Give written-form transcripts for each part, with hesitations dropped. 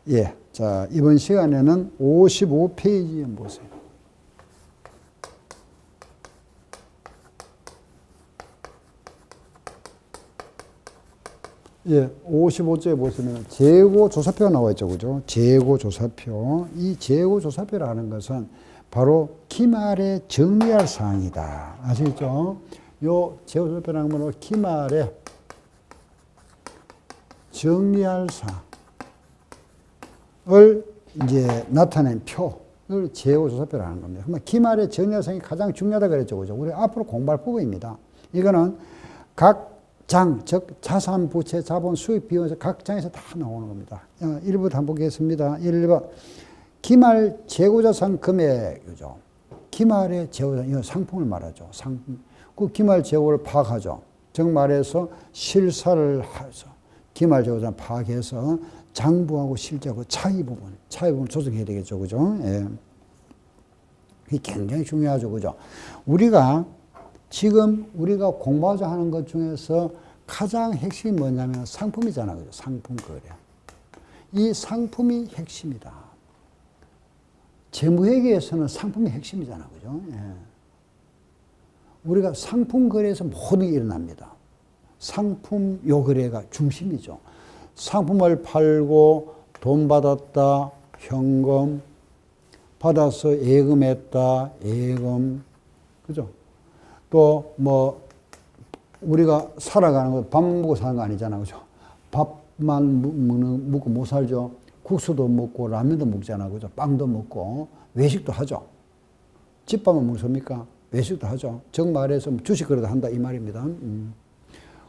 예. 자, 이번 시간에는 55페이지 한번 보세요. 예, 55쪽에 보시면 재고조사표가 나와 있죠. 그죠? 재고조사표. 이 재고조사표라는 것은 바로 기말에 정리할 사항이다. 아시겠죠? 요 재고조사표라는 건 기말에 정리할 사항을 이제 나타낸 표를 재고조사표라는 겁니다. 그러면 기말에 정리할 사항이 가장 중요하다 그랬죠. 그죠? 우리 앞으로 공부할 부분입니다. 이거는 각 장, 즉 자산, 부채, 자본, 수익, 비용에서 각 장에서 다 나오는 겁니다. 1부터 한번 보겠습니다. 1번 기말 재고자산 금액이죠. 기말의 재고자산, 이건 상품을 말하죠. 상품. 그 기말 재고를 파악하죠. 즉 말해서 실사를 해서 기말 재고자산 파악해서 장부하고 실제하고 차이 부분 조정해야 되겠죠. 그죠? 예. 이게 굉장히 중요하죠. 그죠? 지금 우리가 공부하자 하는 것 중에서 가장 핵심이 뭐냐면 상품이잖아. 그죠? 상품 거래. 이 상품이 핵심이다. 재무회계에서는 상품이 핵심이잖아. 그죠? 예. 우리가 상품 거래에서 모든 게 일어납니다. 상품 요 거래가 중심이죠. 상품을 팔고 돈 받았다. 현금. 받아서 예금했다. 예금. 그죠? 또 우리가 살아가는 거 밥 먹고 사는 거 아니잖아. 그죠? 밥만 먹고 못 살죠. 국수도 먹고 라면도 먹잖아. 그죠? 빵도 먹고 외식도 하죠. 집밥만 먹습니까? 외식도 하죠. 즉 말해서 주식 거래도 한다 이 말입니다.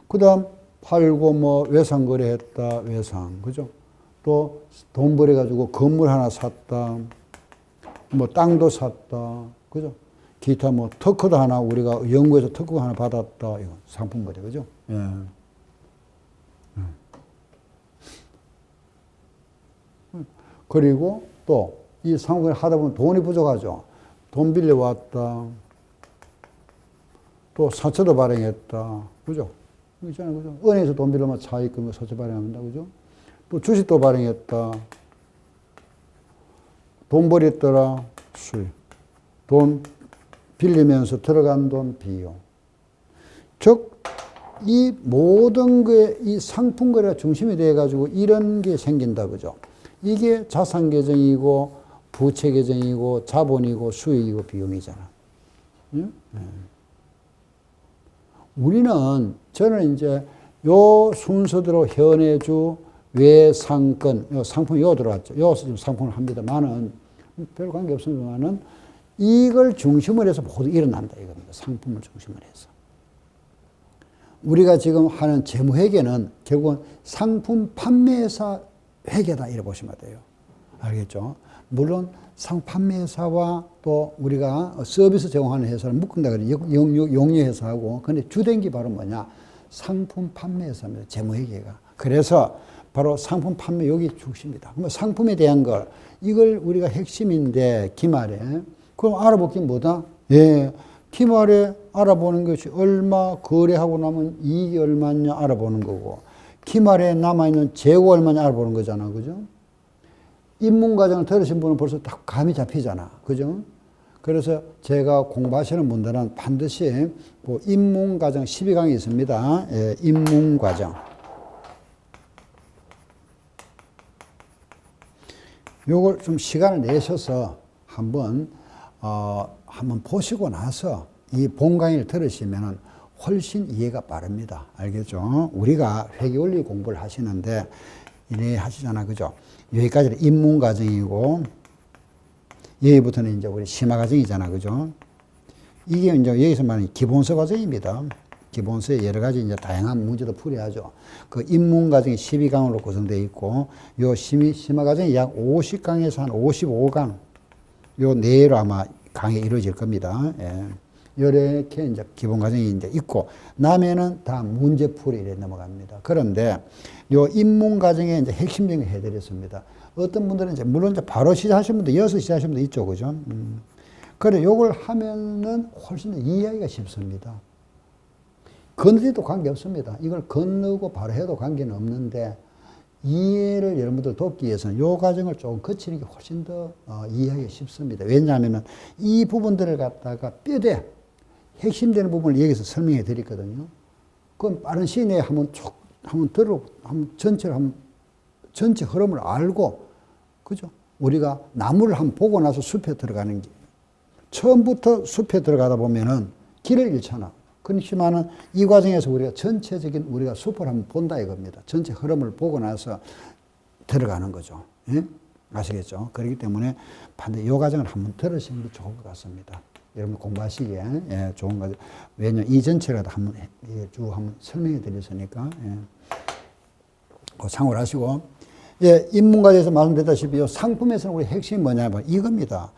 그다음 팔고 외상 거래했다. 외상. 그죠? 또 돈 벌여 가지고 건물 하나 샀다. 땅도 샀다. 그죠? 기타 특허도 하나 우리가 연구해서 특허 하나 받았다. 이거 상품 거래. 그죠? 예. 그리고 또 이 상품을 하다 보면 돈이 부족하죠. 돈 빌려왔다. 또 사채도 발행했다. 그죠? 있잖아요. 그죠? 은행에서 돈 빌려면 차익금 사채 발행한다. 그죠? 또 주식도 발행했다. 돈 벌였더라. 수익. 돈 빌리면서 들어간 돈 비용. 즉, 이 모든 게 이 상품 거래가 중심이 돼가지고 이런 게 생긴다. 그죠? 이게 자산 계정이고, 부채 계정이고, 자본이고, 수익이고, 비용이잖아. 응? 저는 이제 요 순서대로 현해주, 외상권, 요 상품이 요 들어왔죠. 요 지금 상품을 합니다만은, 별 관계 없습니다만은, 이걸 중심으로 해서 모두 일어난다 이겁니다. 상품을 중심으로 해서. 우리가 지금 하는 재무회계는 결국은 상품 판매사 회계다 이렇게 보시면 돼요. 알겠죠? 물론 판매사와 또 우리가 서비스 제공하는 회사를 묶은다 그래요. 용료회사하고. 근데 주된 게 바로 뭐냐? 상품 판매사입니다. 재무회계가. 그래서 바로 상품 판매 여기 중심이다. 그럼 상품에 대한 이걸 우리가 핵심인데 기말에 그럼 알아볼 게 뭐다? 예. 기말에 알아보는 것이 얼마 거래하고 나면 이익이 얼마냐 알아보는 거고, 기말에 남아있는 재고 얼마냐 알아보는 거잖아. 그죠? 입문과정을 들으신 분은 벌써 딱 감이 잡히잖아. 그죠? 그래서 제가 공부하시는 분들은 반드시 입문과정 12강이 있습니다. 예, 입문과정. 요걸 좀 시간을 내셔서 한번 보시고 나서 이 본 강의를 들으시면 훨씬 이해가 빠릅니다. 알겠죠? 우리가 회계원리 공부를 하시는데 이래 하시잖아. 그죠? 여기까지는 입문 과정이고, 여기부터는 이제 우리 심화 과정이잖아. 그죠? 이게 이제 여기서 말하는 기본서 과정입니다. 기본서에 여러 가지 이제 다양한 문제도 풀어야죠. 그 입문 과정이 12강으로 구성되어 있고, 요 심화 과정이 약 50강에서 한 55강, 요 내로 아마 강의 이루어질 겁니다. 예. 이렇게 이제 기본 과정이 이제 있고, 남에는 다 문제풀이 이래 넘어갑니다. 그런데 요 입문 과정에 이제 핵심적인 거 해드렸습니다. 어떤 분들은 이제, 물론 이제 바로 시작하시는 분도, 이어서 시작하시는 분도 있죠. 그죠? 그래, 요걸 하면은 훨씬 더 이해하기가 쉽습니다. 건드려도 관계 없습니다. 이걸 건너고 바로 해도 관계는 없는데, 이해를 여러분들 돕기 위해서는 이 과정을 조금 거치는 게 훨씬 더 이해하기 쉽습니다. 왜냐하면 이 부분들을 갖다가 뼈대 핵심되는 부분을 여기서 설명해 드렸거든요. 그럼 빠른 시일 내에 한번 전체 흐름을 알고, 그죠? 우리가 나무를 한번 보고 나서 숲에 들어가는 게, 처음부터 숲에 들어가다 보면은 길을 잃잖아. 그렇지만은 이 과정에서 우리가 전체적인 우리가 숲을 한번 본다 이겁니다. 전체 흐름을 보고 나서 들어가는 거죠. 예? 아시겠죠? 그렇기 때문에 반드시 이 과정을 한번 들으시는 게 좋을 것 같습니다. 여러분 공부하시기에 예, 좋은 거죠. 왜냐면 이 전체를 한번 쭉 한번 설명해 드렸으니까 예. 참고를 하시고, 예, 인문과제에서 말씀드렸다시피 상품에서는 우리 핵심이 뭐냐면 이겁니다.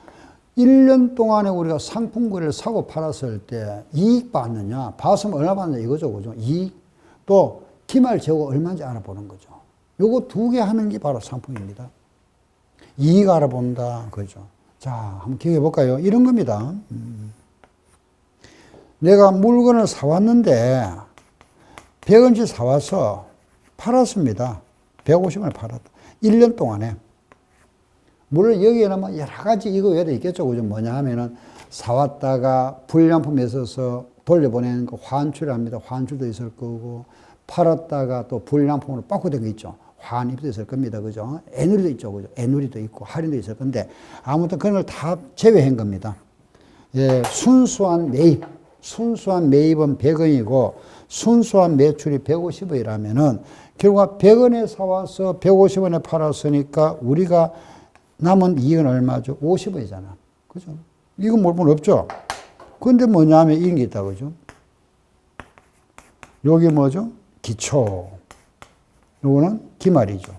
1년 동안에 우리가 상품거래를 사고 팔았을 때 이익 받느냐, 봤으면 얼마 받느냐 이거죠, 그죠? 이익, 또 기말 재고가 얼마인지 알아보는 거죠. 요거 두 개 하는 게 바로 상품입니다. 이익 알아본다, 그죠? 자, 한번 기억해 볼까요? 이런 겁니다. 내가 물건을 사왔는데 100원씩 사와서 팔았습니다. 150원을 팔았다. 1년 동안에. 물론 여기에는 뭐 여러 가지 이거 외에도 있겠죠. 그죠? 뭐냐 하면은 사왔다가 불량품에 있어서 돌려보내는 거 환출을 합니다. 환출도 있을 거고, 팔았다가 또 불량품으로 바꾸된 거 있죠. 환입도 있을 겁니다. 그죠? 애누리도 있죠. 그죠? 애누리도 있고, 할인도 있을 건데, 아무튼 그런 걸 다 제외한 겁니다. 예, 순수한 매입. 순수한 매입은 100원이고, 순수한 매출이 150원이라면은, 결국 100원에 사와서 150원에 팔았으니까, 우리가 남은 이익은 얼마죠? 50원이잖아. 그죠? 이건 물론 없죠? 근데 뭐냐 하면 이런 게 있다. 그죠? 요게 뭐죠? 기초. 요거는 기말이죠.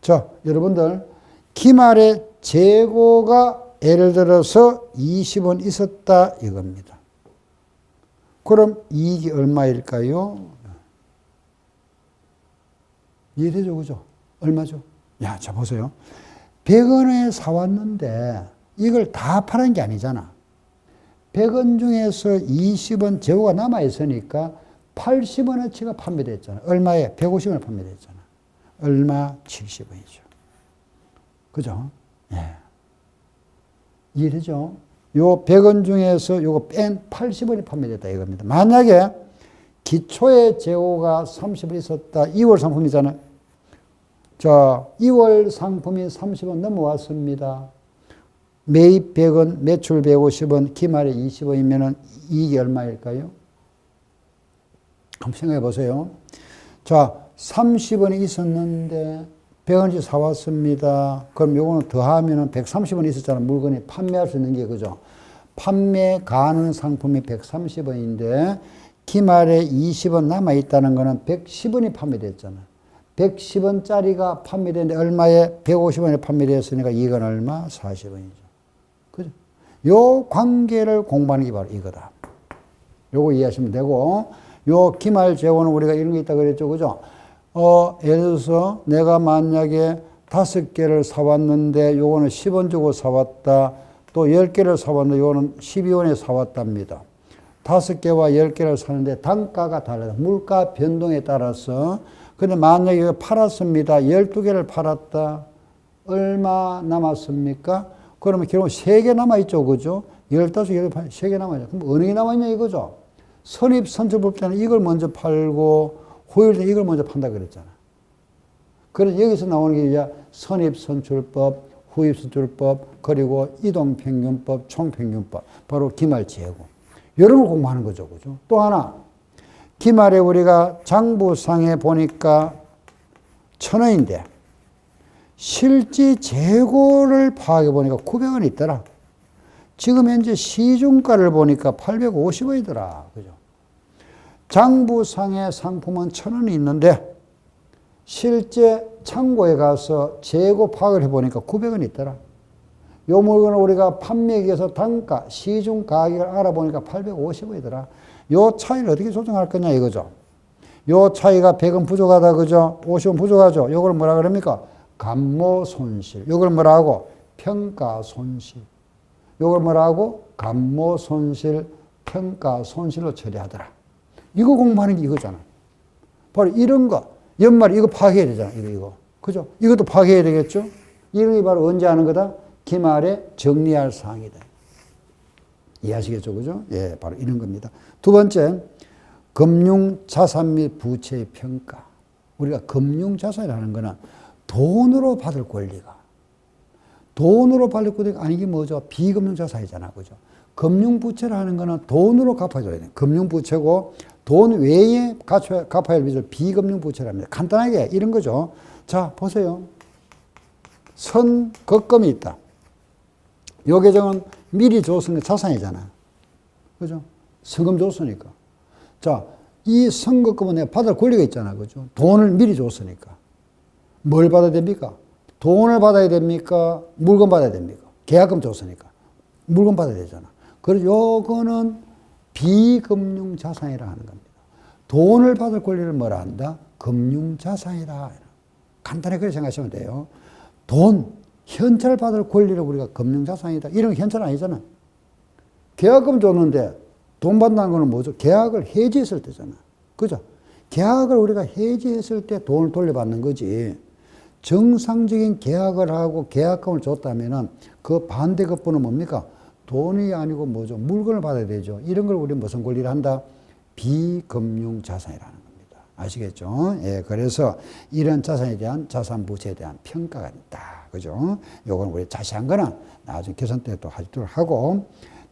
자, 여러분들, 기말의 재고가 예를 들어서 20원 있었다 이겁니다. 그럼 이익이 얼마일까요? 이해되죠? 그죠? 얼마죠? 야, 자, 보세요. 100원에 사왔는데 이걸 다 파는 게 아니잖아. 100원 중에서 20원 재고가 남아있으니까 80원어치가 판매됐잖아. 얼마에? 150원에 판매됐잖아. 얼마? 70원이죠. 그죠? 예. 이해되죠? 요 100원 중에서 요거 뺀 80원이 판매됐다 이겁니다. 만약에 기초의 재고가 30원 있었다. 2월 상품이잖아요. 자, 2월 상품이 30원 넘어왔습니다. 매입 100원, 매출 150원, 기말에 20원이면 이익이 얼마일까요? 한번 생각해 보세요. 자, 30원이 있었는데 100원씩 사왔습니다. 그럼 요거는 더하면 130원이 있었잖아요. 물건이 판매할 수 있는 게, 그죠? 판매 가능 상품이 130원인데 기말에 20원 남아있다는 거는 110원이 판매됐잖아요. 110원짜리가 판매되는데 얼마에? 150원에 판매되었으니까 이건 얼마? 40원이죠. 그죠? 요 관계를 공부하는 게 바로 이거다. 요거 이해하시면 되고, 요 기말 재고는 우리가 이런 게 있다 그랬죠. 그죠? 예를 들어서 내가 만약에 5개를 사왔는데 요거는 10원 주고 사왔다. 또 10개를 사왔는데 요거는 12원에 사왔답니다. 5개와 10개를 사는데 단가가 달라요. 물가 변동에 따라서. 근데 만약에 팔았습니다. 12개를 팔았다. 얼마 남았습니까? 그러면 결국 3개 남아있죠. 그죠? 15개, 3개 남아있죠. 그럼 어느 게 남아있냐 이거죠? 선입선출법 때는 이걸 먼저 팔고 후일 때 이걸 먼저 판다 그랬잖아. 그래서 여기서 나오는 게 이제 선입선출법, 후입선출법, 그리고 이동평균법, 총평균법, 바로 기말재고. 이런 걸 공부하는 거죠. 그죠? 또 하나. 기말에 우리가 장부상에 보니까 1,000원인데 실제 재고를 파악해 보니까 900원이 있더라. 지금 현재 시중가를 보니까 850원이더라. 그죠? 장부상의 상품은 1,000원이 있는데 실제 창고에 가서 재고 파악을 해 보니까 900원이 있더라. 요 물건을 우리가 판매기에서 단가, 시중 가격을 알아보니까 850원이더라. 요 차이를 어떻게 조정할 거냐 이거죠. 요 차이가 100원 부족하다 그죠? 50원 부족하죠. 요걸 뭐라 그럽니까? 감모 손실. 요걸 뭐라고? 평가 손실. 요걸 뭐라고? 감모 손실, 평가 손실로 처리하더라. 이거 공부하는 게 이거잖아. 바로 이런 거. 연말에 이거 파악해야 되잖아. 이거. 그죠? 이것도 파악해야 되겠죠? 이런 게 바로 언제 하는 거다? 기말에 정리할 사항이다. 이해하시겠죠? 그죠? 예, 바로 이런 겁니다. 두 번째, 금융자산 및 부채의 평가. 우리가 금융자산이라는 거는 돈으로 받을 권리가. 돈으로 받을 권리가 아닌 게 뭐죠? 비금융자산이잖아. 그죠? 금융부채라는 거는 돈으로 갚아줘야 돼. 금융부채고 돈 외에 갚아야 할 빚을 비금융부채랍니다. 간단하게 이런 거죠. 자, 보세요. 선급금이 있다. 요 계정은 미리 줬으니까 자산이잖아. 그죠? 성금 줬으니까. 자, 이 선급금은 내가 받을 권리가 있잖아. 그죠? 돈을 미리 줬으니까. 뭘 받아야 됩니까? 돈을 받아야 됩니까? 물건 받아야 됩니까? 계약금 줬으니까. 물건 받아야 되잖아. 그래서 요거는 비금융자산이라 하는 겁니다. 돈을 받을 권리를 뭐라 한다? 금융자산이라. 간단하게 그렇게 생각하시면 돼요. 돈, 현찰 받을 권리를 우리가 금융자산이다. 이런 건 현찰 아니잖아. 계약금 줬는데 돈 받는다는 거는 뭐죠? 계약을 해지했을 때잖아. 그죠? 계약을 우리가 해지했을 때 돈을 돌려받는 거지. 정상적인 계약을 하고 계약금을 줬다면은 그 반대급부는 뭡니까? 돈이 아니고 뭐죠? 물건을 받아야 되죠. 이런 걸 우리는 무슨 권리를 한다? 비금융자산이라는 겁니다. 아시겠죠? 예, 그래서 이런 자산에 대한 자산 부채에 대한 평가가 있다. 그죠? 요건 우리 자세한 거는 나중에 계산 때 또 하도록 하고,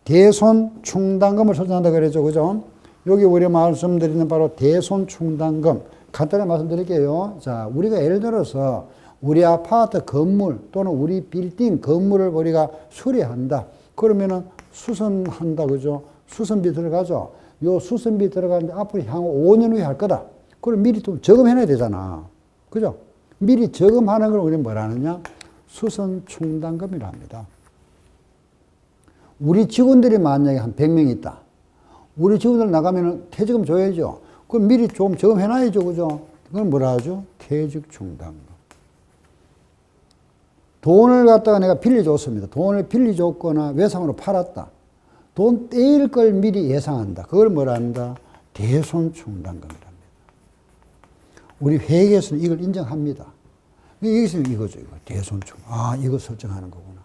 대손 충당금을 설정한다 그랬죠. 그죠? 여기 우리 말씀드리는 바로 대손 충당금. 간단히 말씀드릴게요. 자, 우리가 예를 들어서 우리 아파트 건물 또는 우리 빌딩 건물을 우리가 수리한다. 그러면은 수선한다. 그죠? 수선비 들어가죠. 요 수선비 들어가는데 앞으로 향후 5년 후에 할 거다. 그럼 미리 좀 저금해놔야 되잖아. 그죠? 미리 저금하는 걸 우리는 뭐라 하느냐? 수선 충당금이라 합니다. 우리 직원들이 만약에 한 100명 있다. 우리 직원들 나가면은 퇴직금 줘야죠. 그럼 미리 좀 저금해놔야죠. 그죠? 그건 뭐라 하죠? 퇴직 충당금. 돈을 갖다가 내가 빌려줬습니다. 돈을 빌려줬거나 외상으로 팔았다. 돈 떼일 걸 미리 예상한다. 그걸 뭐라 한다? 대손 충당금이랍니다. 우리 회계에서는 이걸 인정합니다. 여기서 이거죠. 이거. 대손 충. 아, 이거 설정하는 거구나.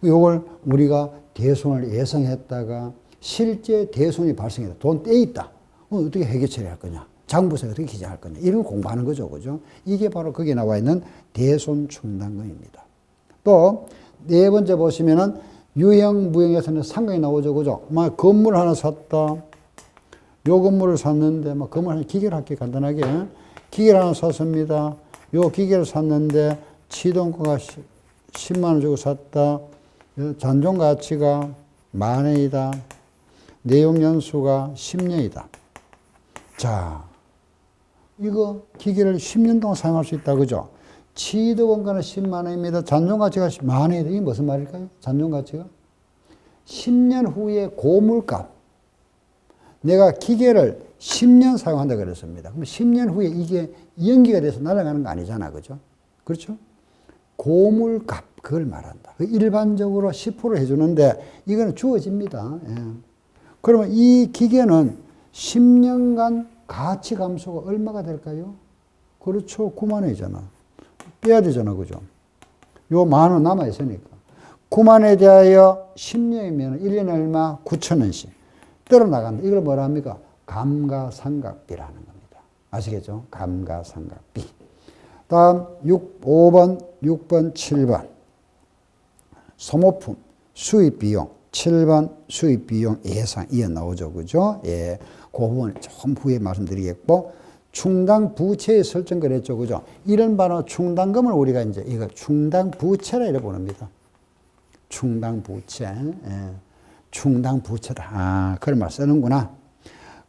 이걸 우리가 대손을 예상했다가 실제 대손이 발생했다. 돈 떼있다. 어떻게 회계 처리할 거냐? 장부서에 어떻게 기재할 거냐? 이런 거 공부하는 거죠. 그죠? 이게 바로 거기에 나와 있는 대손 충당금입니다. 또, 네 번째 보시면은 유형, 무형에서는 상관이 나오죠. 그죠? 막 건물 하나 샀다. 요 건물을 샀는데, 막 건물 하나 기계를 할게 간단하게. 기계를 하나 샀습니다. 요 기계를 샀는데, 시동가가 10만원 주고 샀다. 잔존 가치가 10,000원이다. 내용 연수가 10년이다. 자, 이거 기계를 10년 동안 사용할 수 있다. 그죠? 취득 원가는 10만 원입니다. 잔존 가치가 10,000원이다. 이게 무슨 말일까요? 잔존 가치가? 10년 후에 고물값. 내가 기계를 10년 사용한다 그랬습니다. 그럼 10년 후에 이게 연기가 돼서 날아가는 거 아니잖아. 그죠? 그렇죠? 고물값. 그걸 말한다. 일반적으로 10% 해주는데 이거는 주어집니다. 예. 그러면 이 기계는 10년간 가치 감소가 얼마가 될까요? 그렇죠. 9만 원이잖아. 빼야 되잖아. 그죠? 요 10,000원 남아있으니까. 9만 원에 대하여 10년이면 1년에 얼마? 9,000원씩. 떨어나간다. 이걸 뭐라 합니까? 감가상각비라는 겁니다. 아시겠죠? 감가상각비. 다음 5번, 6번, 7번. 소모품, 수입비용. 7번 수입비용 예상 이어 나오죠. 그죠? 예. 그 부분 좀 후에 말씀드리겠고. 충당부채의 설정 그랬죠. 그죠? 이런 바로 충당금을 우리가 이제 이거 충당부채라 이렇게 부릅니다. 충당부채. 예. 충당부채다. 아, 그런 말 쓰는구나.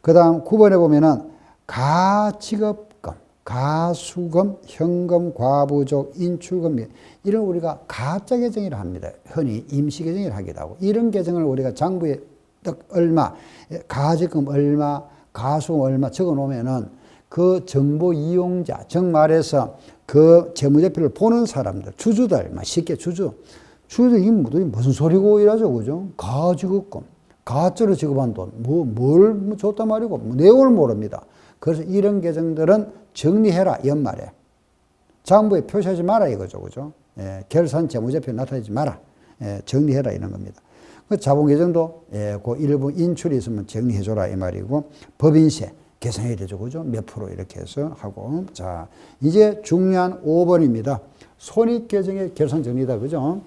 그 다음 9번에 보면은 가지급금, 가수금, 현금, 과부족, 인출금 이런 우리가 가짜 계정이라 합니다. 흔히 임시 계정이라 하기도 하고 이런 계정을 우리가 장부에 딱 얼마, 가지금 얼마, 가수금 얼마 적어 놓으면은 그 정보 이용자, 즉 말해서 그 재무제표를 보는 사람들, 주주들, 쉽게 주주들 이게 무슨 소리고 이러죠. 그죠? 가지급금, 가짜로 지급한 돈, 뭘 줬단 말이고, 내용을 모릅니다. 그래서 이런 계정들은 정리해라 연말에. 장부에 표시하지 마라 이거죠. 그죠? 예, 결산 재무제표에 나타내지 마라. 예, 정리해라 이런 겁니다. 그 자본 계정도 그 일부 인출이 있으면 정리해줘라 이 말이고 법인세 계산해야 되죠. 그죠? 몇 프로 이렇게 해서 하고. 자, 이제 중요한 5번입니다. 손익계정의 결산 정리다. 그죠?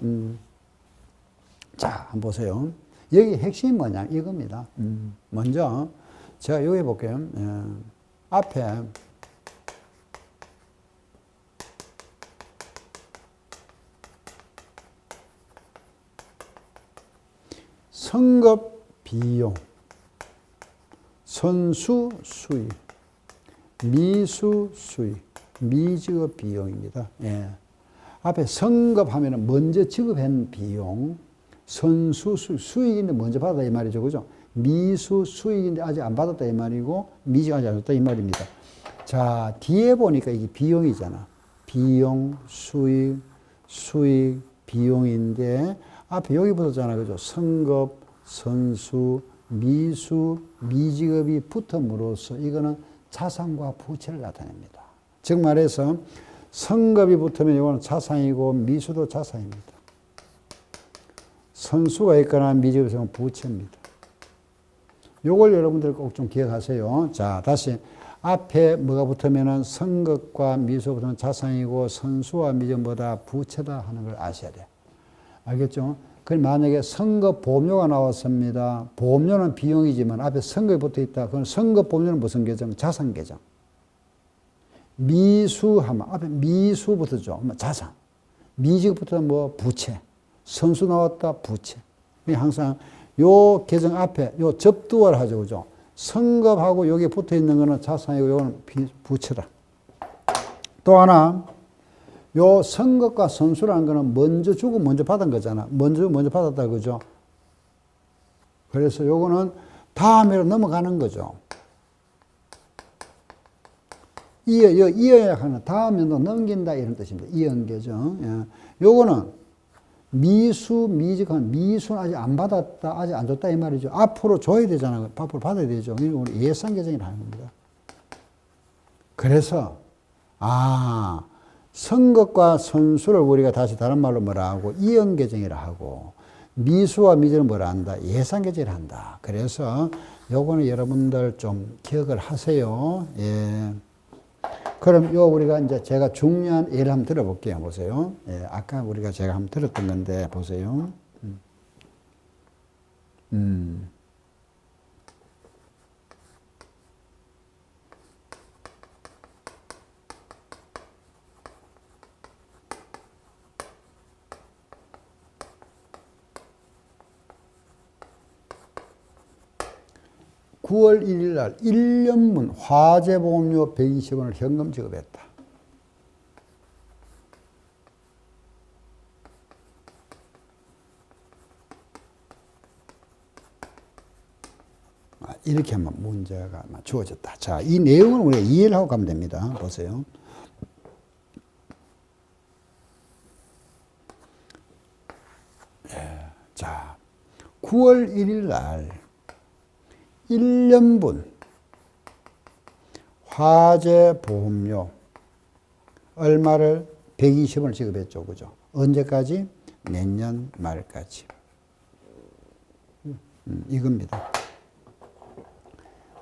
자, 한번 보세요. 여기 핵심이 뭐냐? 이겁니다. 먼저, 제가 여기 볼게요. 앞에, 선급 비용, 선수 수익, 미수 수익, 미지급 비용입니다. 예. 앞에 선급하면 먼저 지급한 비용, 선수 수익인데 먼저 받았다 이 말이죠. 그죠? 미수 수익인데 아직 안 받았다 이 말이고 미지가 아직 안 받았다 이 말입니다. 자, 뒤에 보니까 이게 비용이잖아. 비용, 수익, 수익, 비용인데 앞에 여기 붙었잖아. 그죠? 선급, 선수, 미수, 미지급이 붙음으로써 이거는 자산과 부채를 나타냅니다. 즉 말해서 선급이 붙으면 이거는 자산이고 미수도 자산입니다. 선수가 있거나 미지급이 있으면 부채입니다. 요걸 여러분들 꼭 좀 기억하세요. 자, 다시 앞에 뭐가 붙으면은 선급과 미수가 붙으면 자산이고 선수와 미지급보다 부채다 하는 걸 아셔야 돼요. 알겠죠? 그럼 만약에 선급 보험료가 나왔습니다. 보험료는 비용이지만 앞에 선급이 붙어 있다. 그럼 선급 보험료는 무슨 계정? 자산 계정. 미수하면 앞에 미수 붙었죠. 자산. 미지급 붙으면 뭐 부채. 선수 나왔다 부채. 항상 요 계정 앞에 요 접두어를 하죠. 그죠? 선급하고 여기 붙어 있는 거는 자산이고 요거는 부채다. 또 하나 요 선급과 선수라는 거는 먼저 주고 먼저 받은 거잖아. 먼저 받았다 그죠? 그래서 요거는 다음으로 넘어가는 거죠. 이어야 하는 다음에도 넘긴다 이런 뜻입니다. 이연계정. 예. 요거는 미수, 미지급, 미수는 아직 안 받았다, 아직 안 줬다 이 말이죠. 앞으로 줘야 되잖아요. 앞으로 받아야 되죠. 이건 우리 예상계정이라는 겁니다. 그래서 선급과 선수를 우리가 다시 다른 말로 뭐라 하고 이연계정이라 하고 미수와 미지는 뭐라 한다? 예상계정이라 한다. 그래서 요거는 여러분들 좀 기억을 하세요. 예. 그럼 우리가 이제 제가 중요한 예를 한번 들어볼게요. 보세요. 예, 아까 우리가 제가 한번 들었던 건데, 보세요. 9월 1일 날 1년분 화재보험료 120원을 현금 지급했다. 이렇게 하면 문제가 주어졌다. 자, 이 내용은 우리가 이해를 하고 가면 됩니다. 보세요. 자, 9월 1일 날 1년분 화재보험료 얼마를 120원을 지급했죠. 그죠? 언제까지? 내년 말까지. 이겁니다.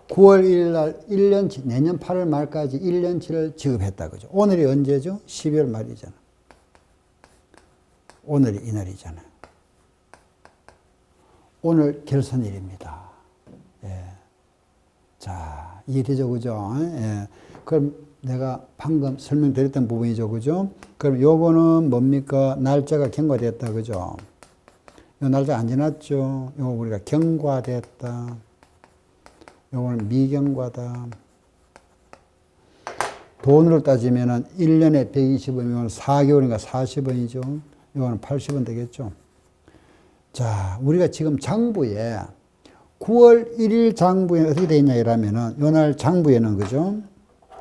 9월 1일 날 1년치, 내년 8월 말까지 1년치를 지급했다. 그죠? 오늘이 언제죠? 12월 말이잖아. 오늘이 이날이잖아요. 오늘 결산일입니다. 예. 자, 이해되죠? 그죠? 예. 그럼 내가 방금 설명드렸던 부분이죠. 그죠? 그럼 요거는 뭡니까? 날짜가 경과됐다. 그죠? 요 날짜 안 지났죠? 요거 우리가 경과됐다. 요거는 미경과다. 돈으로 따지면은 1년에 120원이면 4개월이니까 40원이죠. 요거는 80원 되겠죠. 자, 우리가 지금 장부에 9월 1일 장부에 어떻게 되어 있냐 이러면은 요날 장부에는 그죠?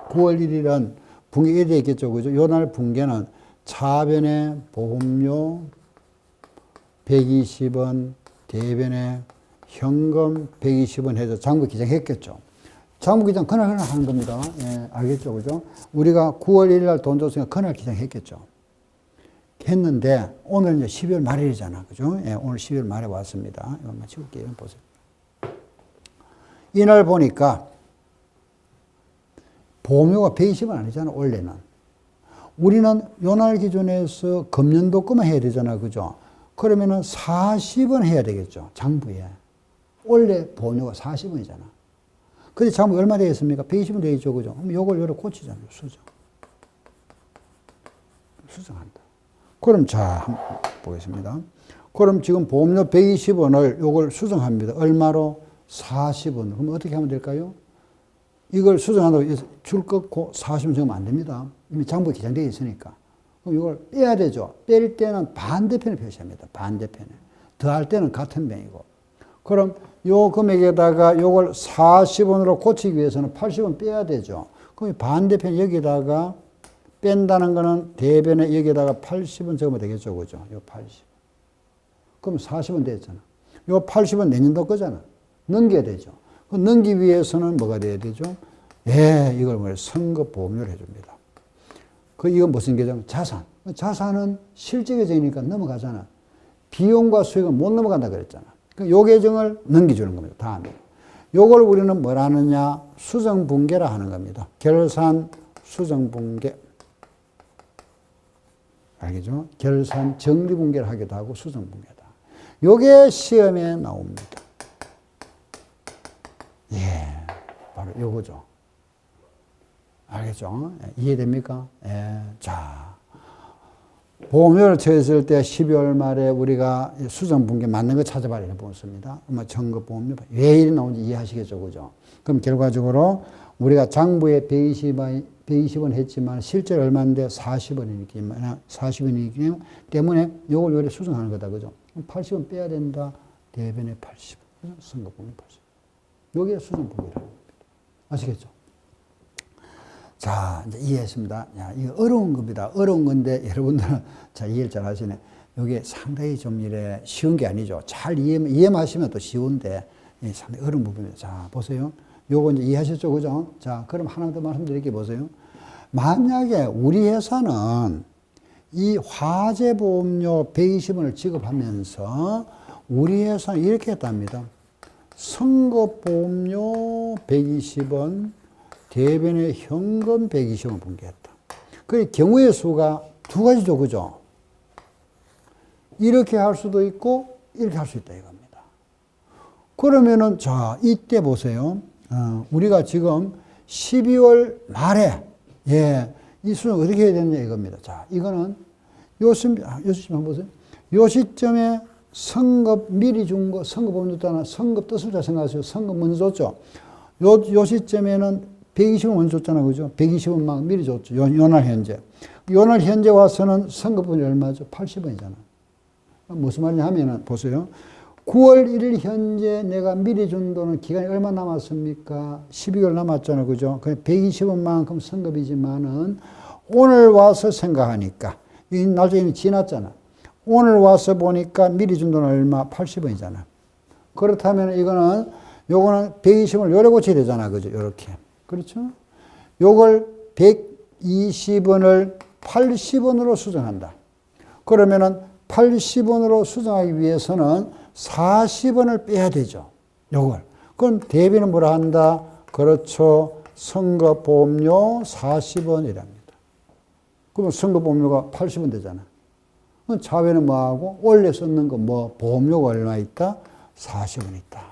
9월 1일은 분기 1일에 있겠죠. 그죠? 요날 분기는 차변에 보험료 120원, 대변에 현금 120원 해서 장부 기장했겠죠. 장부 기장 그날 하는 겁니다. 예, 알겠죠? 그죠? 우리가 9월 1일 날 돈 줬으니까 그날 기장했겠죠. 했는데, 오늘 이제 12월 말일이잖아. 그죠? 예, 오늘 12월 말에 왔습니다. 이것만 찍을게요. 보세요. 이날 보니까, 보험료가 120원 아니잖아, 원래는. 우리는 요날 기준에서 금년도금만 해야 되잖아. 그죠? 그러면은 40원 해야 되겠죠. 장부에. 원래 보험료가 40원이잖아. 근데 장부 얼마 되겠습니까? 120원 되겠죠. 그죠? 그럼 요걸 요래 고치잖아요. 수정한다. 그럼 자, 한번 보겠습니다. 그럼 지금 보험료 120원을 요걸 수정합니다. 얼마로? 40원. 그럼 어떻게 하면 될까요? 이걸 수정한다고 해서 줄 끊고 40원 적으면 안 됩니다. 이미 장부에 기장되어 있으니까. 그럼 이걸 빼야 되죠. 뺄 때는 반대편에 표시합니다. 반대편에. 더할 때는 같은 병이고. 그럼 요 금액에다가 요걸 40원으로 고치기 위해서는 80원 빼야 되죠. 그럼 반대편 여기다가 뺀다는 거는 대변에 여기다가 80원 적으면 되겠죠. 그죠? 요 80. 그럼 40원 됐잖아. 요 80원 내년도 거잖아. 넘겨야 되죠. 그 넘기기 위해서는 뭐가 돼야 되죠? 예, 이걸 뭐예요? 선거보험료를 해줍니다. 이건 무슨 계정? 자산. 자산은 실제 계정이니까 넘어가잖아. 비용과 수익은 못 넘어간다 그랬잖아. 요 계정을 넘겨주는 겁니다. 다음에. 요걸 우리는 뭐라 하느냐? 수정분계라 하는 겁니다. 결산 수정분계. 알겠죠? 결산 정리분계를 하기도 하고 수정분계다. 요게 시험에 나옵니다. 예, 바로 요거죠. 알겠죠? 이해됩니까? 예, 자. 보험료를 처했을 때 12월 말에 우리가 수정분계 맞는 거 찾아봐야 되는 부분입니다. 청구보험료. 왜 이리 나오는지 이해하시겠죠? 그죠? 그럼 결과적으로 우리가 장부에 120원 했지만 실제로 얼마인데 40원이기 때문에 요걸 요래 수정하는 거다. 그죠? 80원 빼야 된다. 대변에 80원. 선거보험료 80원. 요게 수정분계라는 겁니다. 아시겠죠? 자, 이제 이해했습니다. 야, 이거 어려운 겁니다. 어려운 건데, 여러분들은 자, 이해를 잘 하시네. 이게 상당히 좀 이래 쉬운 게 아니죠. 잘 이해만 하시면 또 쉬운데, 상당히 어려운 부분입니다. 자, 보세요. 요거 이제 이해하셨죠? 그죠? 자, 그럼 하나 더 말씀드릴게요. 보세요. 만약에 우리 회사는 이 화재보험료 120원을 지급하면서 우리 회사는 이렇게 했답니다. 선거보험료 120원, 대변에 현금 120원 분개했다. 그 경우의 수가 두 가지죠. 그죠? 이렇게 할 수도 있고, 이렇게 할 수 있다 이겁니다. 그러면은, 자, 이때 보세요. 우리가 지금 12월 말에, 예, 이 수는 어떻게 해야 되느냐 이겁니다. 자, 이거는 요 시점 한번 보세요. 요 시점에 선급 미리 준 거, 선급 보험 줬다나 선급 뜻을 잘 생각하세요. 선급 먼저 줬죠. 요 시점에는 120원 먼저 줬잖아. 그죠? 120원 막 미리 줬죠. 요날 현재. 요날 현재 와서는 선급분이 얼마죠? 80원이잖아. 무슨 말이냐 하면은, 보세요. 9월 1일 현재 내가 미리 준 돈은 기간이 얼마 남았습니까? 12개월 남았잖아. 그죠? 120원만큼 선급이지만은 오늘 와서 생각하니까, 이 날짜는 지났잖아. 오늘 와서 보니까 미리 준 돈은 얼마? 80원이잖아. 그렇다면 이거는, 요거는 120원을 요래 고쳐야 되잖아. 그죠? 요렇게. 그렇죠? 요걸 120원을 80원으로 수정한다. 그러면은 80원으로 수정하기 위해서는 40원을 빼야 되죠. 요걸. 그럼 대비는 뭐라 한다? 그렇죠. 선거보험료 40원이랍니다. 그러면 선거보험료가 80원 되잖아. 그럼 자회는 뭐하고? 원래 썼는 거 뭐, 보험료가 얼마 있다? 40원 있다.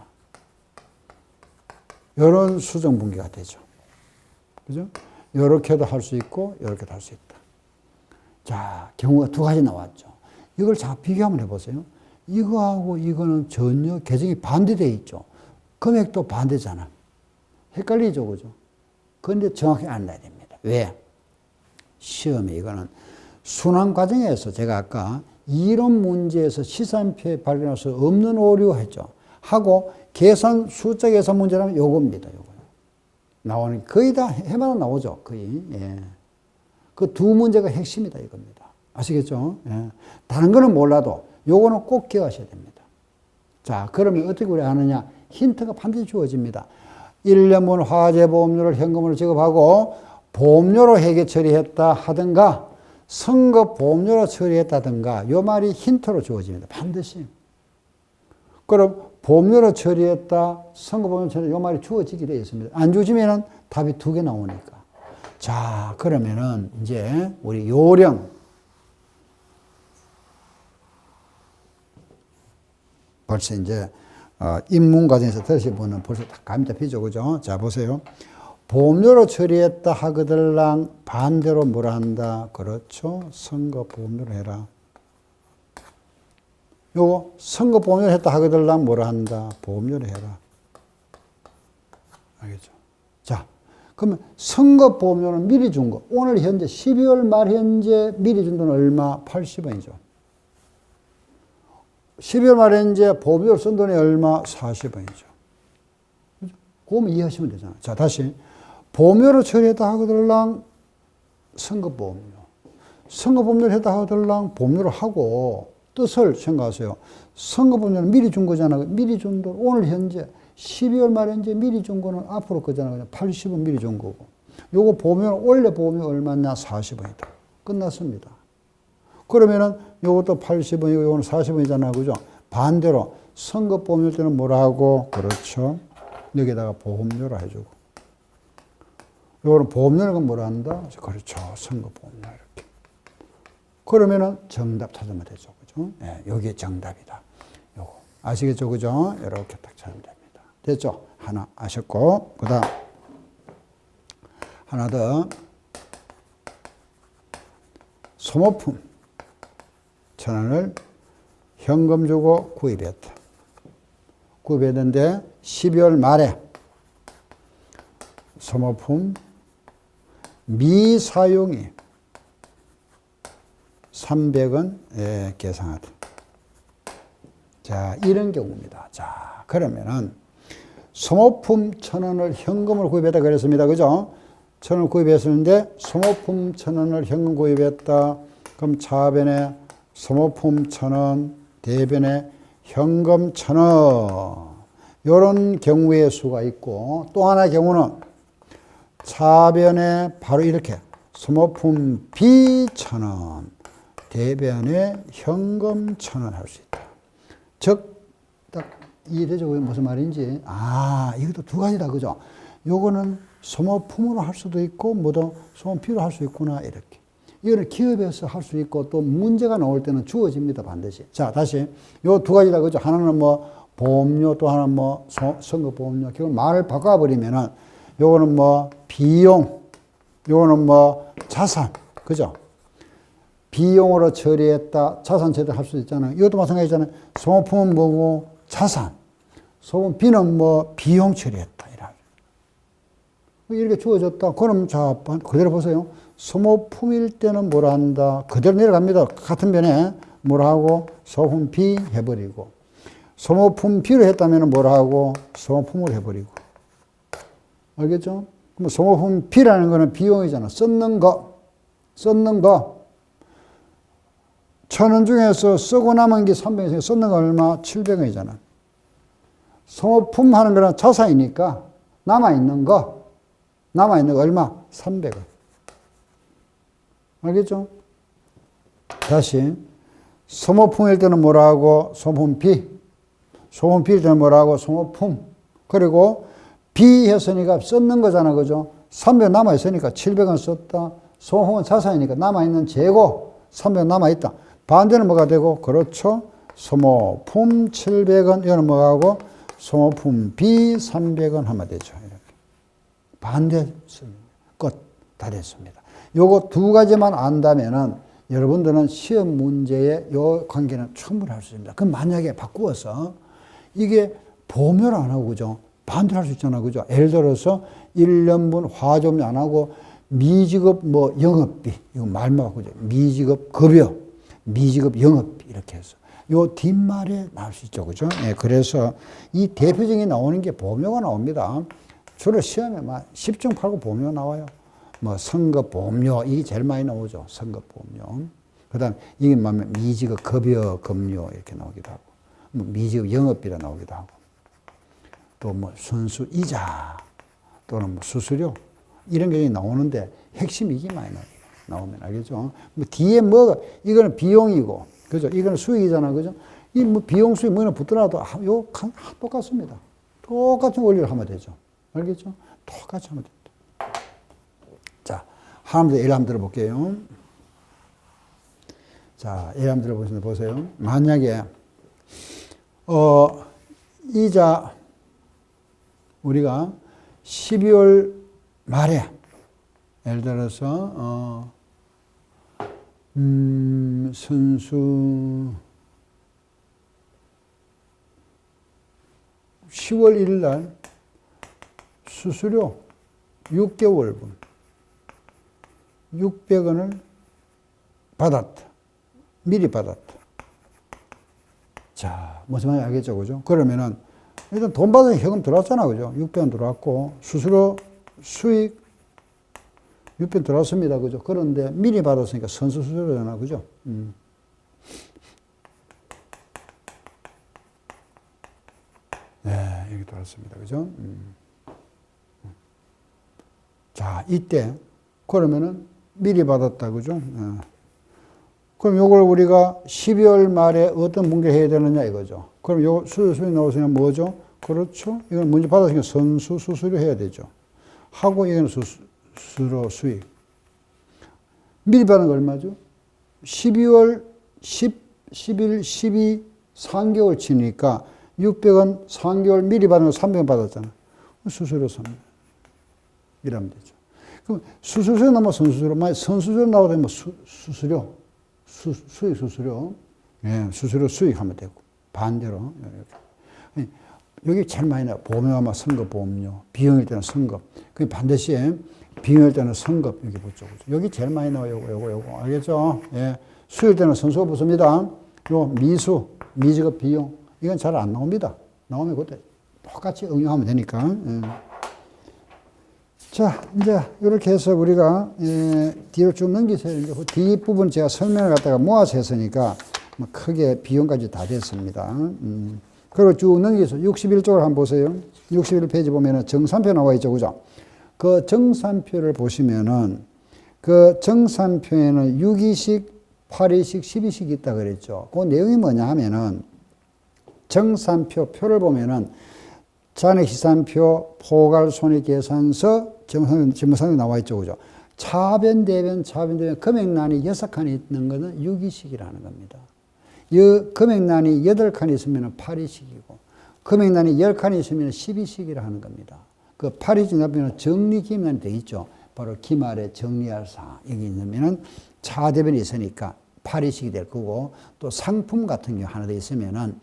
이런 수정분계가 되죠. 그죠? 이렇게도 할 수 있고, 이렇게도 할 수 있다. 자, 경우가 두 가지 나왔죠. 이걸 자, 비교 한번 해보세요. 이거하고 이거는 전혀 계정이 반대되어 있죠. 금액도 반대잖아. 헷갈리죠, 그죠? 그런데 정확히 알아야 됩니다. 왜? 시험에 이거는 순환 과정에서 제가 아까 이론 문제에서 시산표에 발견해서 없는 오류 했죠. 하고 계산 숫자 계산 문제라면 요겁니다. 요거. 나오는 거의 다 해마다 나오죠. 거의. 예. 그 두 문제가 핵심이다 이겁니다. 아시겠죠? 예. 다른 거는 몰라도 요거는 꼭 기억하셔야 됩니다. 자, 그러면 어떻게 우리 하느냐? 힌트가 반드시 주어집니다. 1년분 화재보험료를 현금으로 지급하고 보험료로 회계 처리했다 하든가 선거보험료로 처리했다든가 요 말이 힌트로 주어집니다. 반드시. 그럼 보험료로 처리했다, 선거보험료로 처리 요 말이 주어지게 되어 있습니다. 안 주어지면은 답이 두 개 나오니까. 자, 그러면은 이제 우리 요령 벌써 이제 입문 과정에서 들으신 분은 벌써 다 감이 잡히죠, 그죠? 자, 보세요. 보험료로 처리했다 하거들랑 반대로 뭐라 한다? 그렇죠. 선거보험료로 해라. 요거 선거보험료로 했다 하거들랑 뭐라 한다? 보험료로 해라. 알겠죠? 자, 그러면 선거보험료는 미리 준 거. 오늘 현재 12월 말 현재 미리 준 돈은 얼마? 80원이죠. 12월 말에 이제 보험료를 쓴 돈이 얼마? 40원이죠. 그거만 이해하시면 되잖아요. 자, 다시. 보험료로 처리했다 하거들랑 선거보험료. 선거보험료를 했다 하거들랑 보험료를 하고 뜻을 생각하세요. 선거보험료는 미리 준 거잖아요. 미리 준 돈, 오늘 현재 12월 말에 이제 미리 준 거는 앞으로 거잖아요. 80원 미리 준 거고. 요거 보험료는 원래 보험료 얼마냐? 40원이다. 끝났습니다. 그러면은 요것도 80원이고 요거는 40원이잖아. 그죠? 반대로 선거보험료 때는 뭐라 하고? 그렇죠. 여기다가 보험료로 해주고. 요거는 보험료는 뭐라 한다? 그렇죠. 선거보험료 이렇게. 그러면은 정답 찾으면 되죠. 그죠? 예, 여기 정답이다. 요거. 아시겠죠? 그죠? 이렇게 딱 찾으면 됩니다. 됐죠? 하나 아셨고. 그 다음. 하나 더. 소모품 1,000원을 현금 주고 구입했다. 구입했는데 12월 말에 소모품 미사용이 300원 계상하다. 자, 이런 경우입니다. 자, 그러면은 소모품 1,000원을 현금으로 구입했다 그랬습니다. 그죠? 1,000원 구입했었는데 소모품 1,000원을 현금 구입했다. 그럼 차변에 소모품 1,000원, 대변에 현금 1,000원. 이런 경우의 수가 있고 또 하나의 경우는 차변에 바로 이렇게 소모품 B 1,000원, 대변에 현금 1,000원 할 수 있다. 즉, 딱 이해되죠? 무슨 말인지. 아, 이것도 두 가지다. 그죠? 요거는 소모품으로 할 수도 있고, 뭐도 소모비로 할 수 있구나. 이렇게. 이거는 기업에서 할 수 있고, 또 문제가 나올 때는 주어집니다. 반드시. 자, 다시. 요 두 가지다. 그죠? 하나는 뭐 보험료, 또 하나는 뭐 선거보험료. 결국 말을 바꿔버리면은 요거는 뭐 비용, 요거는 뭐 자산. 그죠? 비용으로 처리했다. 자산 처리할 수 있잖아요. 이것도 마찬가지잖아요. 소모품은 뭐고? 자산. 소모비는 뭐 비용 처리했다. 이렇게 주어졌다. 그럼 자, 그대로 보세요. 소모품일 때는 뭐라 한다? 그대로 내려갑니다. 같은 변에 뭐라 하고? 소모품 B 해버리고. 소모품 B로 했다면 뭐라 하고? 소모품을 해버리고. 알겠죠? 그럼 소모품 B라는 거는 비용이잖아. 썼는 거. 1,000원 중에서 쓰고 남은 게 300원이니까 썼는 거 얼마? 700원이잖아. 소모품 하는 거는 자산이니까 남아있는 거 얼마? 300원. 알겠죠? 다시. 소모품일 때는 뭐라 하고? 소모품 B. 소모품 B일 때는 뭐라 하고? 소모품. 그리고 B 했으니까 썼는 거잖아. 그죠? 300원 남아있으니까 700원 썼다. 소모품은 자산이니까 남아있는 재고 300원 남아있다. 반대는 뭐가 되고? 그렇죠. 소모품 700원. 이거는 뭐가 하고? 소모품 B 300원 하면 되죠. 반대 끝 다 됐습니다. 요거 두 가지만 안다면은 여러분들은 시험 문제의 요 관계는 충분히 할 수 있습니다. 그럼 만약에 바꾸어서 이게 보험료를 안 하고 그죠? 반대로 할 수 있잖아. 그죠? 예를 들어서 1년분 화재보험료 안 하고 미지급 뭐 영업비 이거 말만 바꾸죠. 미지급 급여, 미지급 영업비 이렇게 해서 요 뒷말에 나올 수 있죠. 그죠? 예, 그래서 이 대표적인 나오는 게 보험료가 나옵니다. 주로 시험에 막 10중 8구 보험료 나와요. 뭐 선거보험료 이게 제일 많이 나오죠. 선거보험료. 그 다음 이게 뭐냐면 미지급 급여 급료 이렇게 나오기도 하고 뭐 미지급 영업비로 나오기도 하고 또 뭐 순수 이자 또는 뭐 수수료 이런 게 나오는데 핵심이 이게 많이 나오면 알겠죠? 뭐 뒤에 뭐가 이거는 비용이고 그죠? 이거는 수익이잖아 그죠? 이 뭐 비용 수익 뭐는 붙더라도 똑같습니다. 똑같은 원리를 하면 되죠. 알겠죠? 똑같이 하면 됩니다. 자, 하나 더 예를 한번 들어볼게요. 자, 예를 한번 들어보시면 보세요. 만약에 이자 우리가 12월 말에 예를 들어서 선수 10월 1일 날 수수료 6개월분 600원을 받았다. 미리 받았다. 자, 무슨 말인지 알겠죠? 그죠? 그러면은 일단 돈 받아서 현금 들어왔잖아. 그죠? 600원 들어왔고 수수료 수익 600원 들어왔습니다. 그죠? 그런데 미리 받았으니까 선수 수수료잖아. 그죠? 네, 여기 들어왔습니다. 그죠? 자, 이때 그러면은 미리 받았다. 그죠? 그럼 요걸 우리가 12월 말에 어떤 분기를 해야 되느냐 이거죠. 그럼 요 수수료 나오시면 뭐죠? 그렇죠. 이건 먼저 받았으니까 선수 수수료 해야 되죠. 하고 이거는 수수료 수익. 미리 받은 거 얼마죠? 12월 11, 12, 3개월 치니까 600원 3개월 미리 받은 거 300원 받았잖아. 수수료 300원. 이러면 되죠. 그럼 수수료 나면 선수수료, 만약 선수수료 나오면 뭐 수수료, 수익 수수료, 예, 수수료 수익하면 되고 반대로 이렇게. 여기 제일 많이 나와. 보험료와 선급 보험료, 비용일 때는 선급. 그 반드시 비용일 때는 선급 여기 붙죠. 여기 제일 많이 나와요. 요거 알겠죠? 예, 수일 때는 선수가 붙습니다. 요 미지급 비용 이건 잘 안 나옵니다. 나오면 그때 똑같이 응용하면 되니까. 예. 자, 이제 이렇게 해서 우리가 뒤로 쭉 넘기세요. 이제 그 뒷부분 제가 설명을 갖다가 모아서 했으니까 크게 비용까지 다 됐습니다. 그리고 쭉 넘기서 61쪽을 한번 보세요. 61페이지 보면은 정산표 나와 있죠. 그죠? 그 정산표를 보시면은 그 정산표에는 6이식, 8이식, 12식이 있다 그랬죠. 그 내용이 뭐냐 하면은 정산표 표를 보면은 잔액시산표, 포괄 손익계산서, 정산이 나와 있죠. 그죠? 차변, 대변, 금액란이 6칸이 있는 것은 6이식이라는 겁니다. 이 금액란이 8칸이 있으면 8이식이고, 금액란이 10칸이 있으면 12식이라 하는 겁니다. 그 8이식 앞에는 정리기만이 되어 있죠. 바로 기말에 정리할 사항. 여기 있으면은 차대변이 있으니까 8이식이 될 거고, 또 상품 같은 경우 하나 더 있으면은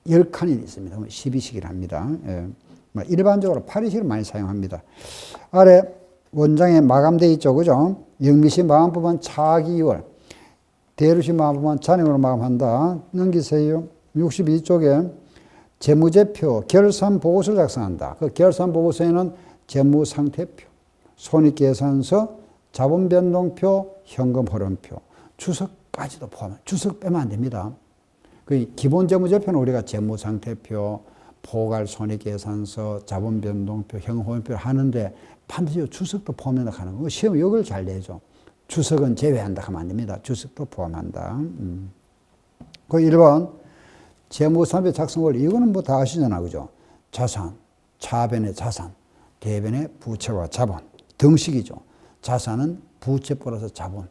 10칸이 있습니다. 그럼 12식이라 합니다. 예. 일반적으로 8이식을 많이 사용합니다. 아래 원장에 마감되어 있죠. 그죠? 영미시 마감법은 차기월, 대루시 마감법은 잔액으로 마감한다. 넘기세요. 62쪽에 재무제표, 결산보고서를 작성한다. 그 결산보고서에는 재무상태표, 손익계산서, 자본변동표, 현금흐름표, 주석까지도 포함해. 주석 빼면 안 됩니다. 그 기본 재무제표는 우리가 재무상태표, 포괄 손익계산서, 자본변동표, 현금흐름표를 하는데 반드시 주석도 포함한다 하는 거. 시험 이걸 잘 내죠. 주석은 제외한다 하면 안 됩니다. 주석도 포함한다. 그 1번 재무상표 작성 원리 이거는 뭐 다 아시잖아. 그죠? 자산, 차변의 자산, 대변의 부채와 자본 등식이죠. 자산은 부채 플러스 자본.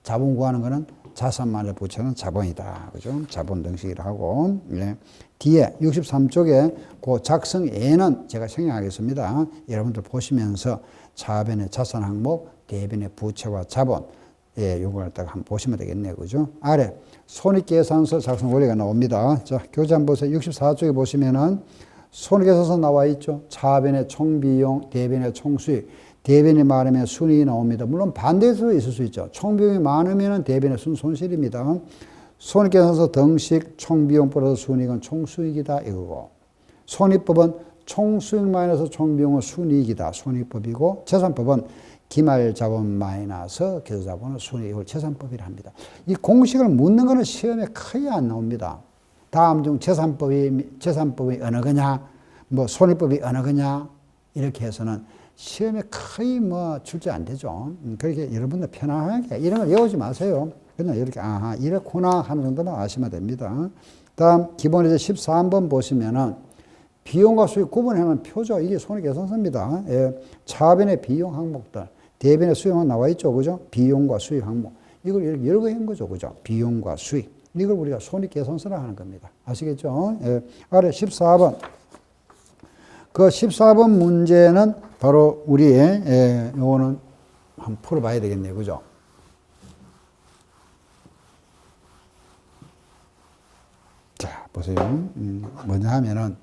자본 구하는 거는 자산만의 부채는 자본이다. 그죠? 자본 등식이라 하고. 예. 뒤에 63쪽에 그 작성에는 제가 생략하겠습니다. 여러분들 보시면서 차변의 자산 항목, 대변의 부채와 자본. 예, 요걸 갖다가 한번 보시면 되겠네요. 그죠? 아래 손익계산서 작성 원리가 나옵니다. 자, 교재 한번 보세요. 64쪽에 보시면은 손익계산서 나와 있죠. 차변의 총비용, 대변의 총수익. 대변이 많으면 순이익이 나옵니다. 물론 반대도 있을 수 있죠. 총비용이 많으면 대변의 손실입니다. 손익계산서 등식 총비용 플러스 순이익은 총수익이다 이거고, 손익법은 총수익 마이너스 총비용은 순이익이다 손익법이고, 재산법은 기말자본 마이너스 계속자본은 순이익을 재산법이라 합니다. 이 공식을 묻는 것은 시험에 크게 안 나옵니다. 다음 중 재산법이 어느 거냐, 뭐 손익법이 어느 거냐 이렇게 해서는 시험에 거의 뭐 출제 안 되죠. 그렇게 여러분들 편안하게 이런 걸 외우지 마세요. 그냥 이렇게 아하 이렇구나 하는 정도만 아시면 됩니다. 다음 기본에서 13번 보시면은 비용과 수익 구분해놓은 표죠. 이게 손익계산서입니다. 예, 차변의 비용 항목들, 대변의 수익은 나와 있죠, 그죠? 비용과 수익 항목 이걸 이렇게 여러 개 한 거죠, 그죠? 비용과 수익 이걸 우리가 손익계산서라 하는 겁니다. 아시겠죠? 예, 아래 14번. 그 14번 문제는 바로 우리의 요거는 한번 풀어봐야 되겠네요, 그죠? 자, 보세요. 뭐냐 하면은,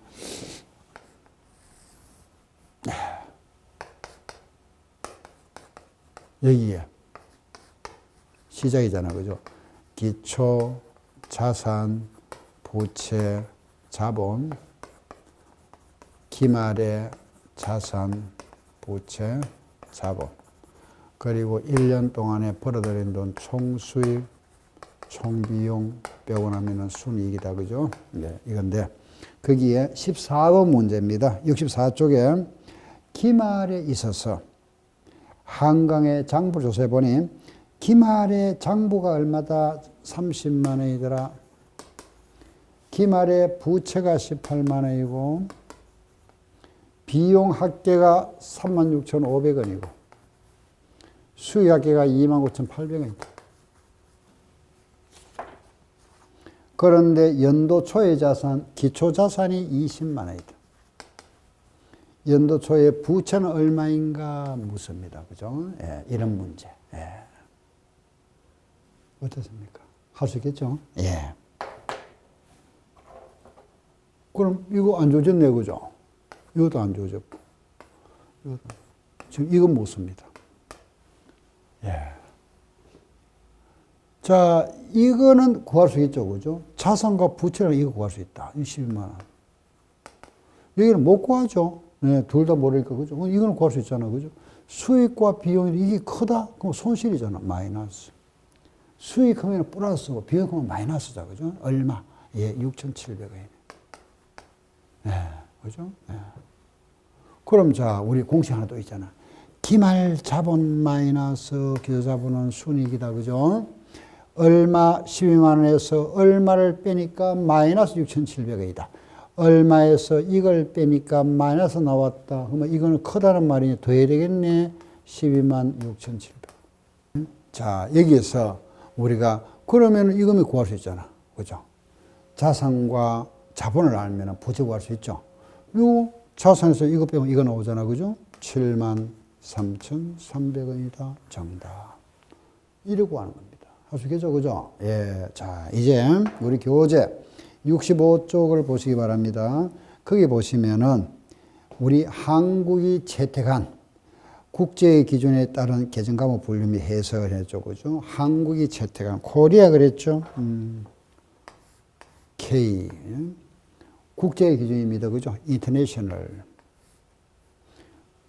여기에 시작이잖아, 그죠? 기초, 자산, 부채, 자본, 기말의 자산, 부채, 자본. 그리고 1년 동안에 벌어들인 돈 총수익, 총비용 빼고 나면은 순이익이다. 그죠? 네, 이건데, 거기에 14번 문제입니다. 64쪽에 기말에 있어서 한강의 장부 조사해 보니 기말의 장부가 얼마다 30만 원이더라. 기말의 부채가 18만 원이고 비용 합계가 36,500원이고 수익 합계가 29,800원이다. 그런데 연도 초의 자산, 기초 자산이 20만 원이다. 연도 초의 부채는 얼마인가 묻습니다. 그죠? 예, 이런 문제. 예. 어떻습니까? 할 수 있겠죠? 예. 그럼 이거 안 조졌네, 그죠? 이것도 안 조졌고. 지금 이건 묻습니다. 예. 자, 이거는 구할 수 있죠, 그죠? 자산과 부채를 이거 구할 수 있다. 12만 원. 여기는 못 구하죠. 네, 둘 다 모르니까, 그죠? 이거는 구할 수 있잖아, 그죠? 수익과 비용이 이게 크다? 그럼 손실이잖아, 마이너스. 수익하면 플러스고, 비용하면 마이너스다, 그죠? 얼마? 예, 6,700원. 네, 그죠? 네. 그럼 자, 우리 공식 하나 또 있잖아. 기말 자본 마이너스 기저자본은 순이익이다, 그죠? 얼마 12만 원에서 얼마를 빼니까 마이너스 6,700원이다. 얼마에서 이걸 빼니까 마이너스 나왔다. 그러면 이거는 크다는 말이니 더해야 되겠네. 12만 6,700원. 자, 여기에서 우리가 그러면 이거면 구할 수 있잖아. 그죠? 자산과 자본을 알면 부채 구할 수 있죠. 요 자산에서 이거 빼면 이거 나오잖아. 그죠? 7만 3,300원이다. 정답. 이러고 하는 겁니다. 할 수 있겠죠? 그죠? 예. 자, 이제 우리 교재 65쪽을 보시기 바랍니다. 거기 보시면은 우리 한국이 채택한 국제의 기준에 따른 개정과목 분류 및 해석을 했죠. 그죠? 한국이 채택한 코리아 그랬죠? K. 국제의 기준입니다. 그죠? 인터내셔널.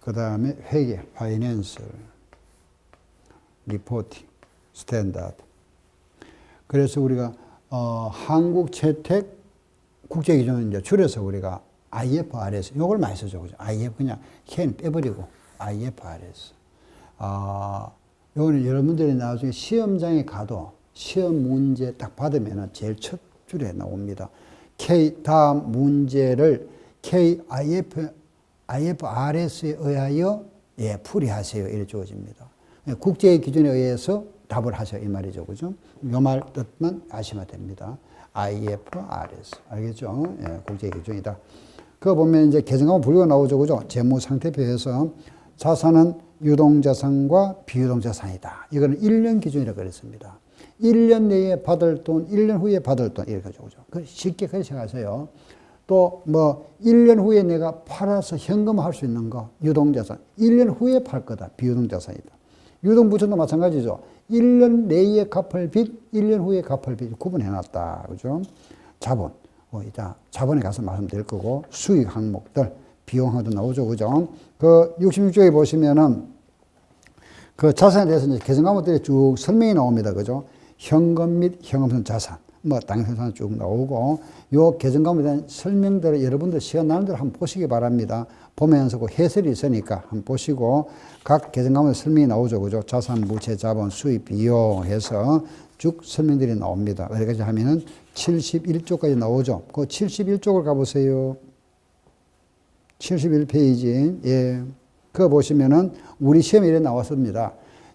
그 다음에 회계, 파이낸스, 리포팅, 스탠다드. 그래서 우리가 한국 채택 국제 기준은 이제 줄여서 우리가 IFRS 요걸 많이 쓰죠. 그죠? IF 그냥 K는 빼버리고 IFRS. 요거는 여러분들이 나중에 시험장에 가도 시험 문제 딱 받으면 제일 첫 줄에 나옵니다. K 다음 문제를 IFRS에 의하여 예, 풀이하세요. 이렇게 주어집니다. 국제 기준에 의해서 답을 하셔 이 말이죠. 그죠? 요 말 뜻만 아시면 됩니다. IFRS. 알겠죠? 예, 국제 기준이다. 그거 보면 이제 개정하면 분류가 나오죠. 그죠? 재무 상태표에서 자산은 유동자산과 비유동자산이다. 이거는 1년 기준이라고 그랬습니다. 1년 내에 받을 돈, 1년 후에 받을 돈, 이렇게 하죠. 쉽게 그렇게 생각하세요. 또, 1년 후에 내가 팔아서 현금화할 수 있는 거, 유동자산. 1년 후에 팔 거다. 비유동자산이다. 유동부채도 마찬가지죠. 1년 내에 갚을 빚, 1년 후에 갚을 빚 구분해 놨다. 그죠? 자본. 이따 자본에 가서 말씀드릴 거고, 수익 항목들, 비용하도 나오죠. 그죠? 그 66쪽에 보시면은 그 자산에 대해서 이제 개정 과목들이 쭉 설명이 나옵니다. 그죠? 현금 및 현금성 자산. 뭐 당연상 쭉 나오고 요 개정 과목에 대한 설명들을 여러분들 시간 나는 대로 한번 보시기 바랍니다. 보면서 그 해설이 있으니까 한번 보시고 각 개정 과목에 설명이 나오죠. 그죠? 자산, 부채, 자본, 수입, 비용 해서 쭉 설명들이 나옵니다. 여기까지 하면은 71쪽까지 나오죠. 그 71쪽을 가보세요. 71페이지. 예. 그거 보시면은 우리 시험에 이래 나왔습니다.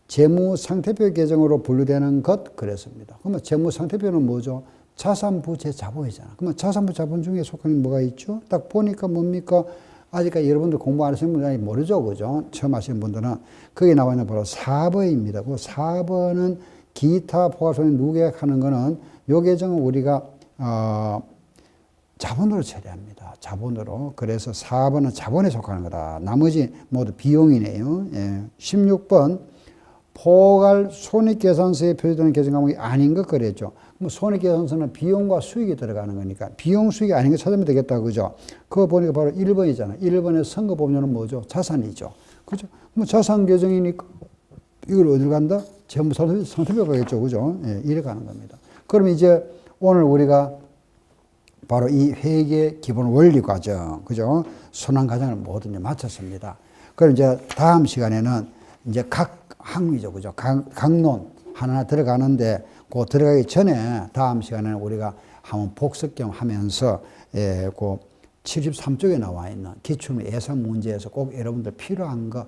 재무상태표 계정으로 분류되는 것 그랬습니다. 그러면 재무상태표는 뭐죠? 자산, 부채, 자본이잖아. 그러면 자산, 부채, 자본 중에 속하는 뭐가 있죠? 딱 보니까 뭡니까? 아직까지 여러분들 공부 안 하시는 분들이 모르죠. 그죠? 처음 하시는 분들은. 거기 나와 있는 바로 4번입니다. 그 4번은 기타 포괄손익 누계약하는 거는 요 계정은 우리가 자본으로 처리합니다. 자본으로. 그래서 4번은 자본에 속하는 거다. 나머지 모두 비용이네요. 예. 16번 포괄 손익계산서에 표시되는 계정 과목이 아닌 것 그랬죠. 그럼 손익계산서는 비용과 수익이 들어가는 거니까 비용 수익이 아닌 거 찾으면 되겠다. 그죠? 그거 보니까 바로 1번이잖아. 1번의 선거보험료는 뭐죠? 자산이죠. 그죠? 뭐 자산 계정이니까 이걸 어디로 간다? 재무상태표 가겠죠. 그죠? 예, 이래 가는 겁니다. 그럼 이제 오늘 우리가 바로 이 회계 기본 원리 과정, 그죠? 순환 과정을 모두 이제 마쳤습니다. 그럼 이제 다음 시간에는 이제 각 항이죠. 그죠? 강론 하나 들어가는데, 그 들어가기 전에 다음 시간에는 우리가 한번 복습 겸 하면서, 예, 그 73쪽에 나와 있는 기출 예상 문제에서 꼭 여러분들 필요한 거,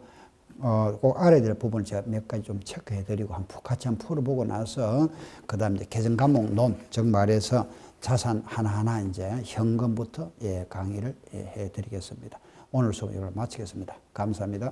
꼭 알아야 될 부분을 제가 몇 가지 좀 체크해 드리고, 같이 한번 풀어보고 나서, 그 다음 이제 개정 과목 논, 즉 말해서 자산 하나하나 이제 현금부터 예, 강의를 해 드리겠습니다. 오늘 수업 이걸 마치겠습니다. 감사합니다.